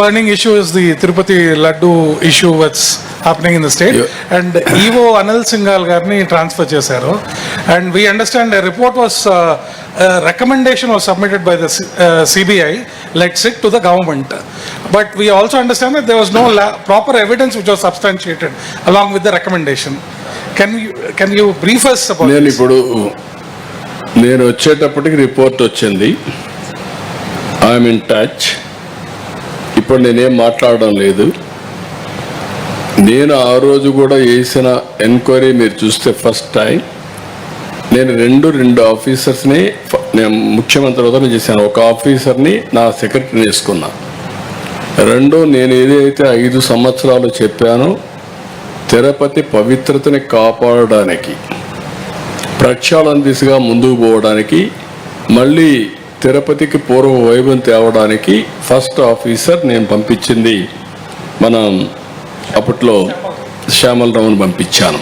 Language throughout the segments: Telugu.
burning issue is the Tirupati Laddu issue that's happening in the state. Yeah. And EO Anil Singhal garni transfer chesaru. And we understand a report was, a recommendation was submitted by the CBI, let's it to the government. But we also understand that there was no proper evidence which was substantiated along with the recommendation. Can you brief us about this? నేను వచ్చేటప్పటికి రిపోర్ట్ వచ్చింది. I'm in touch. ఇప్పుడు నేనేం మాట్లాడడం లేదు. నేను ఆ రోజు కూడా చేసిన ఎంక్వైరీ మీరు చూస్తే ఫస్ట్ టైం నేను రెండు ఆఫీసర్స్ని నేను ముఖ్యమంత్రి హోదాలో చేశాను. ఒక ఆఫీసర్ని నా సెక్రటరీని వేసుకున్నా. నేను ఏదైతే 5 సంవత్సరాలు చెప్పానో తిరుపతి పవిత్రతని కాపాడడానికి, ప్రక్షాళన దిశగా ముందుకు పోవడానికి, మళ్ళీ తిరుపతికి పూర్వ వైభవం తేవడానికి ఫస్ట్ ఆఫీసర్ నేను పంపించింది మనం అప్పట్లో శ్యామలరావుని పంపించాను.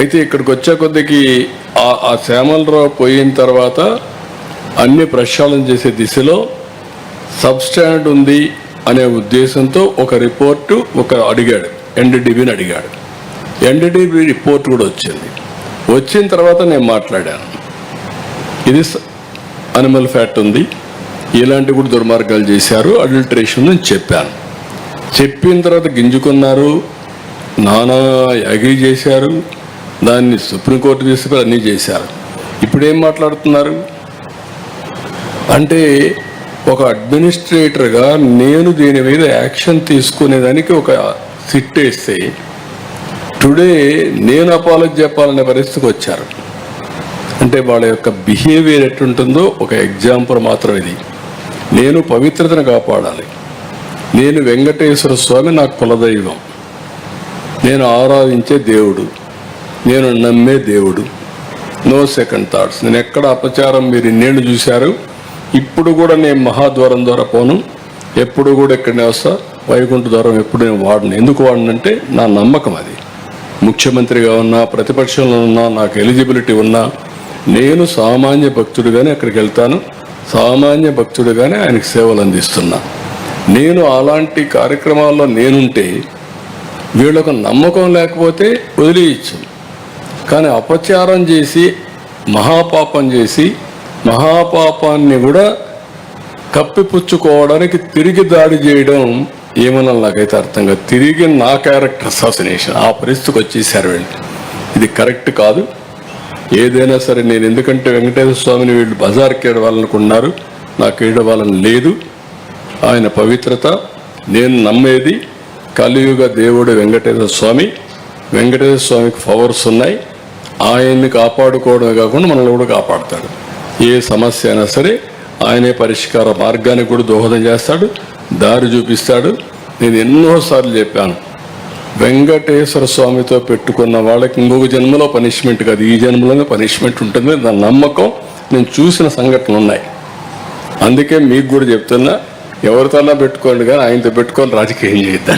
అయితే ఇక్కడికి వచ్చే కొద్దికి ఆ శ్యామలరావు పోయిన తర్వాత అన్ని ప్రక్షాళన చేసే దిశలో సబ్స్టాండ్ ఉంది అనే ఉద్దేశంతో ఒక రిపోర్టు అడిగాడు, ఎన్డీడీబీని అడిగాడు. ఎన్డీడీబీ రిపోర్ట్ కూడా వచ్చిన తర్వాత నేను మాట్లాడాను. ఇది అనిమల్ ఫ్యాట్ ఉంది, ఇలాంటి కూడా దుర్మార్గాలు చేశారు, అడల్టరేషన్ అని చెప్పాను. చెప్పిన తర్వాత గింజుకున్నారు, నానా అగ్రీ చేశారు, దాన్ని సుప్రీంకోర్టు తీసుకుని అన్నీ చేశారు. ఇప్పుడేం మాట్లాడుతున్నారు అంటే ఒక అడ్మినిస్ట్రేటర్గా నేను దీని మీద యాక్షన్ తీసుకునేదానికి ఒక సిట్ వేస్తే టుడే నేను అపాలజీ చెప్పాలనే పరిస్థితికి వచ్చారు. అంటే వాళ్ళ యొక్క బిహేవియర్ ఎట్టుంటుందో ఒక ఎగ్జాంపుల్ మాత్రం ఇది. నేను పవిత్రతను కాపాడాలి. నేను వెంకటేశ్వర స్వామి నా కులదైవం, నేను ఆరాధించే దేవుడు, నేను నమ్మే దేవుడు. No second thoughts. నేను ఎక్కడ అపచారం మీరు ఇన్నేళ్ళు చూశారు. ఇప్పుడు కూడా నేను మహాద్వారం ద్వారా పోను, ఎప్పుడు కూడా ఇక్కడనే వస్తా. వైకుంఠ ద్వారం ఎప్పుడు నేను వాడను. ఎందుకు వాడనంటే నా నమ్మకం అది. ముఖ్యమంత్రిగా ఉన్నా, ప్రతిపక్షంలో ఉన్నా, నాకు ఎలిజిబిలిటీ ఉన్నా, నేను సామాన్య భక్తుడిగానే అక్కడికి వెళ్తాను. సామాన్య భక్తుడిగానే ఆయనకు సేవలు అందిస్తున్నా. నేను అలాంటి కార్యక్రమాల్లో నేనుంటే వీళ్ళకు నమ్మకం లేకపోతే వదిలేయచ్చు. కానీ అపచారం చేసి మహాపాపం చేసి మహాపాపాన్ని కూడా కప్పిపుచ్చుకోవడానికి తిరిగి దాడి చేయడం ఏమన్నా నాకైతే అర్థం కాదు. తిరిగి నా క్యారెక్టర్ అసాసినేషన్ ఆ పరిస్థితికి వచ్చేసారు వీళ్ళు. ఇది కరెక్ట్ కాదు. ఏదైనా సరే నేను ఎందుకంటే వెంకటేశ్వర స్వామిని వీళ్ళు బజార్కి ఏడవాలనుకున్నారు, నాకు ఏడవాలని లేదు. ఆయన పవిత్రత నేను నమ్మేది కలియుగ దేవుడు వెంకటేశ్వర స్వామి. వెంకటేశ్వర స్వామికి పవర్స్ ఉన్నాయి. ఆయన్ని కాపాడుకోవడమే కాకుండా మనల్ని కూడా కాపాడుతాడు. ఏ సమస్య అయినా సరే ఆయనే పరిష్కార మార్గానికి కూడా దోహదం చేస్తాడు, దారి చూపిస్తాడు. నేను ఎన్నోసార్లు చెప్పాను, వెంకటేశ్వర స్వామితో పెట్టుకున్న వాళ్ళకి ఇంకొక జన్మలో పనిష్మెంట్ కాదు, ఈ జన్మలోనే పనిష్మెంట్ ఉంటుంది. దాని నమ్మకం నేను చూసిన సంఘటనలు ఉన్నాయి. అందుకే మీకు కూడా చెప్తున్నా, ఎవరితోనా పెట్టుకోండి కానీ ఆయనతో పెట్టుకొని రాజకీయం చేద్దాం.